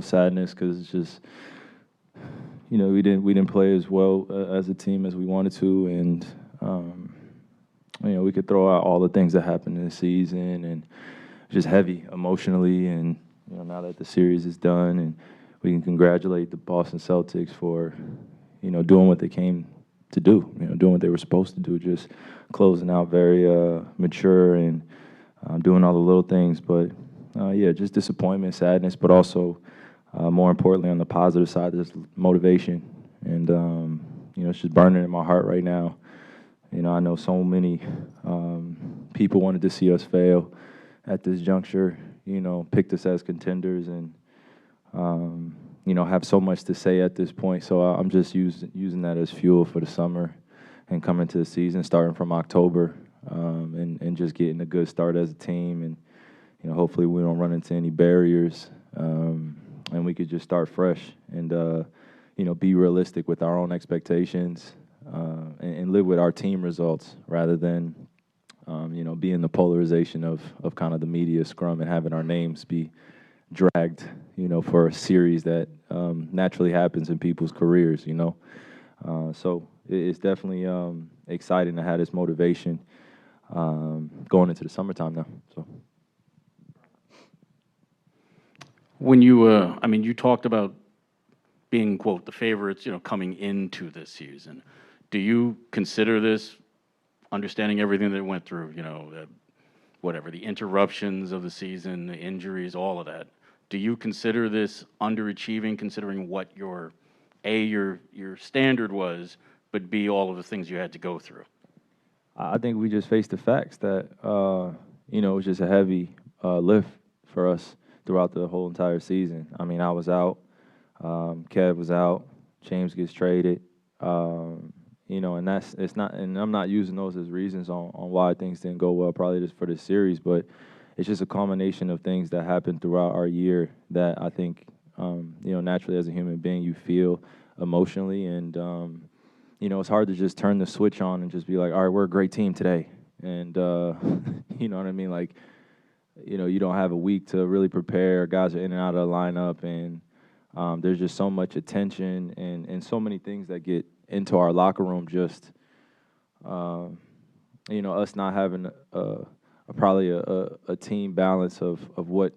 sadness because it's just, we didn't play as well as a team as we wanted to, and we could throw out all the things that happened in the season, and just heavy emotionally. And now that the series is done, and we can congratulate the Boston Celtics for doing what they came to do, doing what they were supposed to do, just closing out very mature and doing all the little things. But yeah, just disappointment, sadness, but also more importantly on the positive side, there's motivation. And it's just burning in my heart right now. I know so many people wanted to see us fail at this juncture, picked us as contenders, and have so much to say at this point. So I'm just using that as fuel for the summer and coming to the season, starting from October, and just getting a good start as a team. And hopefully we don't run into any barriers, and we could just start fresh and be realistic with our own expectations, and live with our team results rather than be in the polarization of kind of the media scrum and having our names be dragged, for a series that naturally happens in people's careers, So it's definitely exciting to have this motivation going into the summertime now. So when you talked about being, quote, the favorites, coming into this season. Do you consider this, understanding everything that went through, the interruptions of the season, the injuries, all of that, do you consider this underachieving, considering what your standard was, but B, all of the things you had to go through? I think we just faced the facts that, it was just a heavy lift for us throughout the whole entire season. I mean, I was out, Kev was out, James gets traded, and I'm not using those as reasons on why things didn't go well, probably just for the series, but it's just a culmination of things that happened throughout our year that I think, naturally as a human being, you feel emotionally. And, it's hard to just turn the switch on and just be like, all right, we're a great team today. And, you know what I mean? Like, you don't have a week to really prepare. Guys are in and out of the lineup, and there's just so much attention and so many things that get into our locker room, just, us not having probably a team balance of what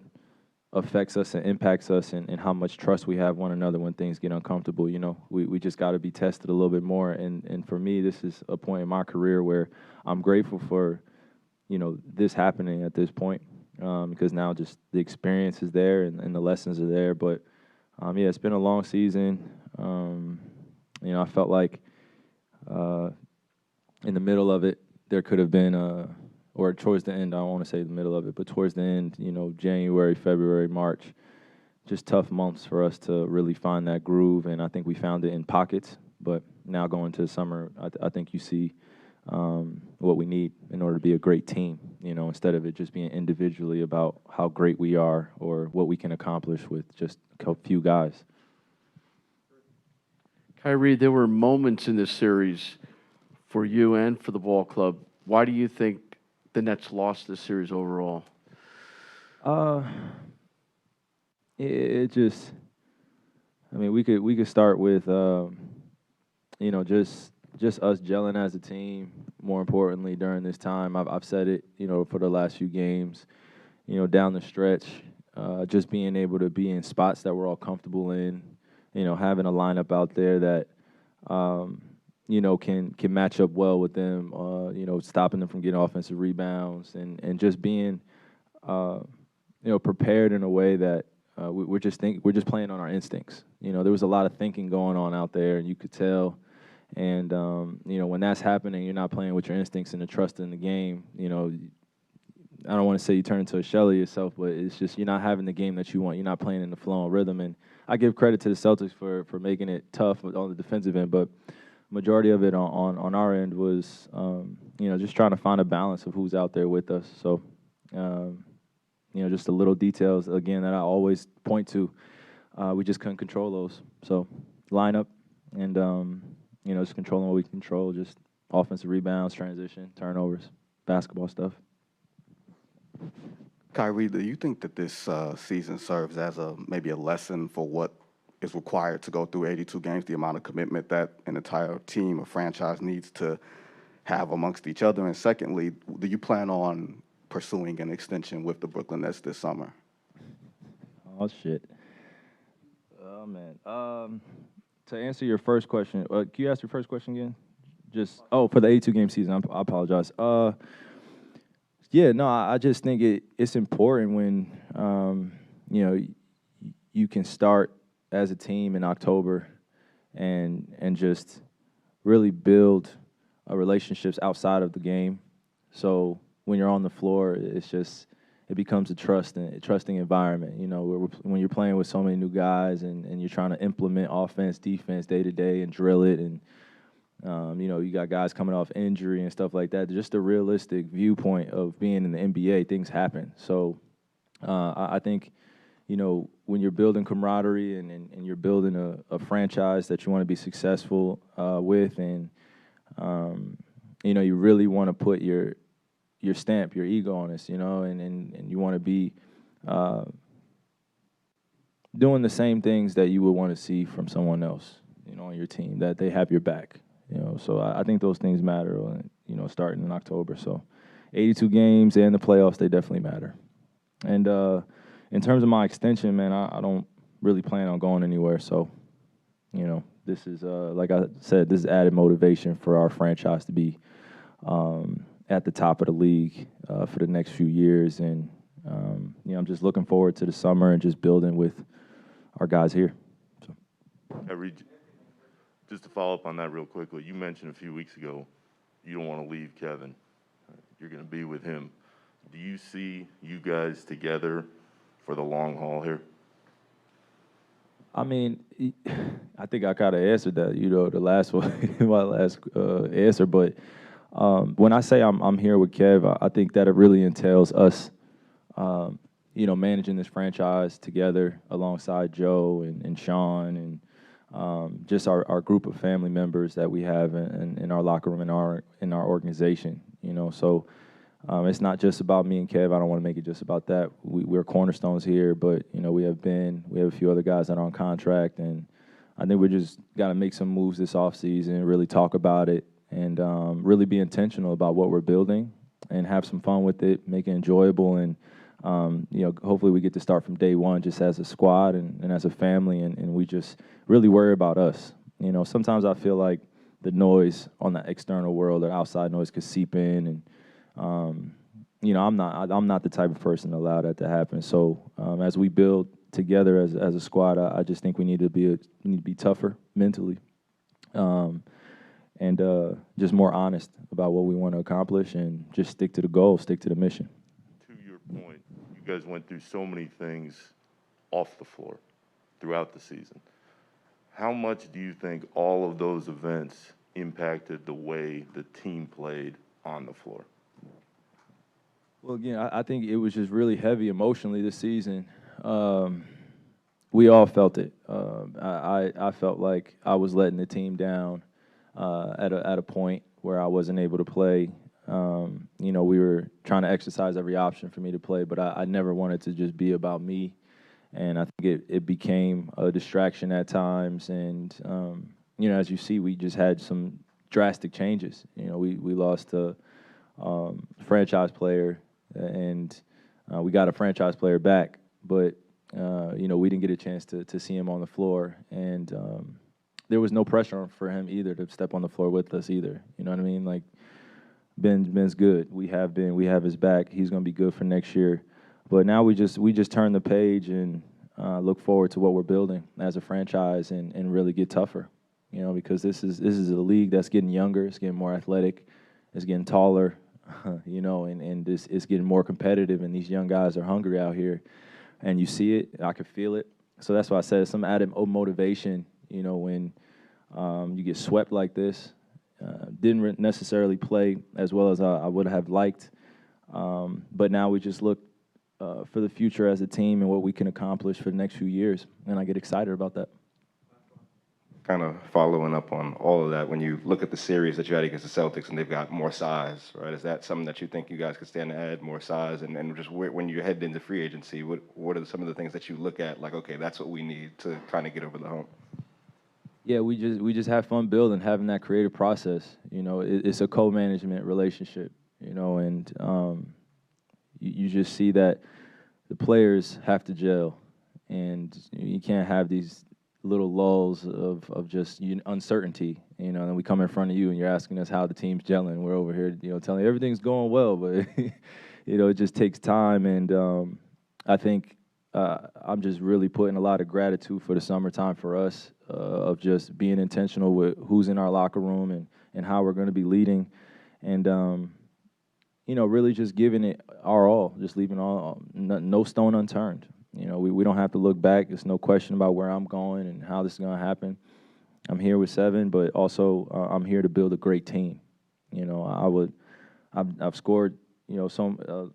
affects us and impacts us, and how much trust we have one another when things get uncomfortable. We just got to be tested a little bit more. And for me, this is a point in my career where I'm grateful for, this happening at this point, because now just the experience is there and the lessons are there. But, yeah, it's been a long season. I felt like in the middle of it, there could have been or towards the end, I don't want to say the middle of it, but towards the end, January, February, March, just tough months for us to really find that groove. And I think we found it in pockets. But now going to the summer, I think you see what we need in order to be a great team, instead of it just being individually about how great we are or what we can accomplish with just a few guys. Kyrie, there were moments in this series for you and for the ball club. Why do you think the Nets lost this series overall? It just, I mean, we could start with, just us gelling as a team. More importantly, during this time, I've said it, for the last few games, down the stretch, just being able to be in spots that we're all comfortable in, having a lineup out there that, can match up well with them, stopping them from getting offensive rebounds, and just being, prepared in a way that we're just playing on our instincts. There was a lot of thinking going on out there, and you could tell. And when that's happening, you're not playing with your instincts and the trust in the game. I don't want to say you turn into a shell of yourself, but it's just you're not having the game that you want. You're not playing in the flow and rhythm. And I give credit to the Celtics for making it tough on the defensive end, but majority of it on our end was, just trying to find a balance of who's out there with us. So, just the little details, again, that I always point to. We just couldn't control those. So, lineup and, just controlling what we control, just offensive rebounds, transition, turnovers, basketball stuff. Kyrie, do you think that this season serves as maybe a lesson for what is required to go through 82 games, the amount of commitment that an entire team or franchise needs to have amongst each other? And secondly, do you plan on pursuing an extension with the Brooklyn Nets this summer? Oh shit. Oh man. To answer your first question, can you ask your first question again? Just for the 82 game season. I apologize. Yeah, no, I just think it's important when you can start as a team in October and just really build relationships outside of the game. So when you're on the floor, it becomes a trusting environment. You know, when you're playing with so many new guys and you're trying to implement offense, defense day to day and drill it, and you got guys coming off injury and stuff like that. Just a realistic viewpoint of being in the NBA, things happen. So I think, when you're building camaraderie and you're building a franchise that you want to be successful with, and you really want to put your stamp, your ego on this, and you want to be doing the same things that you would want to see from someone else, on your team, that they have your back. So I think those things matter, starting in October. So 82 games and the playoffs, they definitely matter. And in terms of my extension, man, I don't really plan on going anywhere. So, this is, like I said, this is added motivation for our franchise to be at the top of the league for the next few years. And, I'm just looking forward to the summer and just building with our guys here. So. Just to follow up on that real quickly, you mentioned a few weeks ago you don't want to leave Kevin. You're going to be with him. Do you see you guys together for the long haul here? I mean, I think I kind of answered that, the last one, my last answer. But when I say I'm here with Kev, I think that it really entails us, managing this franchise together alongside Joe and Sean and just our group of family members that we have in our locker room, in our organization. So it's not just about me and Kev. I don't want to make it just about that. We're cornerstones here, but we have a few other guys that are on contract, and I think we just got to make some moves this offseason, really talk about it, and really be intentional about what we're building and have some fun with it, make it enjoyable, and hopefully we get to start from day one just as a squad and as a family, and we just really worry about us. Sometimes I feel like the noise on the external world or outside noise could seep in, and I'm not the type of person to allow that to happen. So as we build together as a squad, I just think we need to be tougher mentally, and just more honest about what we want to accomplish, and just stick to the goal, stick to the mission. To your point, you guys went through so many things off the floor throughout the season. How much do you think all of those events impacted the way the team played on the floor? Well, again, I think it was just really heavy emotionally this season. We all felt it. I felt like I was letting the team down at a point where I wasn't able to play. We were trying to exercise every option for me to play, but I never wanted to just be about me. And I think it became a distraction at times. And, as you see, we just had some drastic changes. We lost a franchise player, and we got a franchise player back. But, we didn't get a chance to see him on the floor. And there was no pressure for him either to step on the floor with us either. You know what I mean? Like, Ben's good. We have his back. He's going to be good for next year. But now we just turn the page and look forward to what we're building as a franchise and really get tougher, because this is a league that's getting younger, it's getting more athletic, it's getting taller, and it's getting more competitive, and these young guys are hungry out here, and you see it, I can feel it. So that's why I said some added motivation, when you get swept like this. Didn't necessarily play as well as I would have liked, but now we just look for the future as a team and what we can accomplish for the next few years, and I get excited about that. kind of following up on all of that, when you look at the series that you had against the Celtics and they've got more size, right? Is that something that you think you guys could stand to add more size? And just when you head into free agency, what are some of the things that you look at, like, okay, that's what we need to kind of get over the hump? Yeah, we just have fun building, having that creative process. You know, it's a co-management relationship. You know, and you just see that the players have to gel, and you can't have these little lulls of just uncertainty. You know, and then we come in front of you and you're asking us how the team's gelling. We're over here, you know, telling you everything's going well, but you know, it just takes time. And I think I'm just really putting a lot of gratitude for the summertime for us, of just being intentional with who's in our locker room and how we're going to be leading, and you know, really just giving it our all, just leaving no stone unturned. You know, we don't have to look back. There's no question about where I'm going and how this is going to happen. I'm here with 7, but also I'm here to build a great team. You know, I've scored, you know, some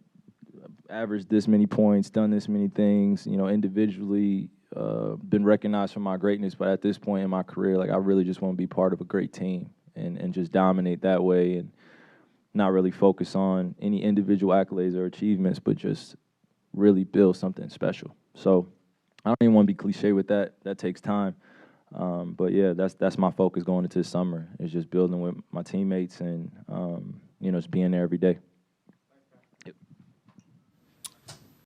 averaged this many points, done this many things, you know, individually, been recognized for my greatness. But at this point in my career, like, I really just want to be part of a great team and just dominate that way, and not really focus on any individual accolades or achievements, but just really build something special. So I don't even want to be cliche with that. That takes time. But yeah, that's my focus going into the summer, is just building with my teammates and, you know, just being there every day.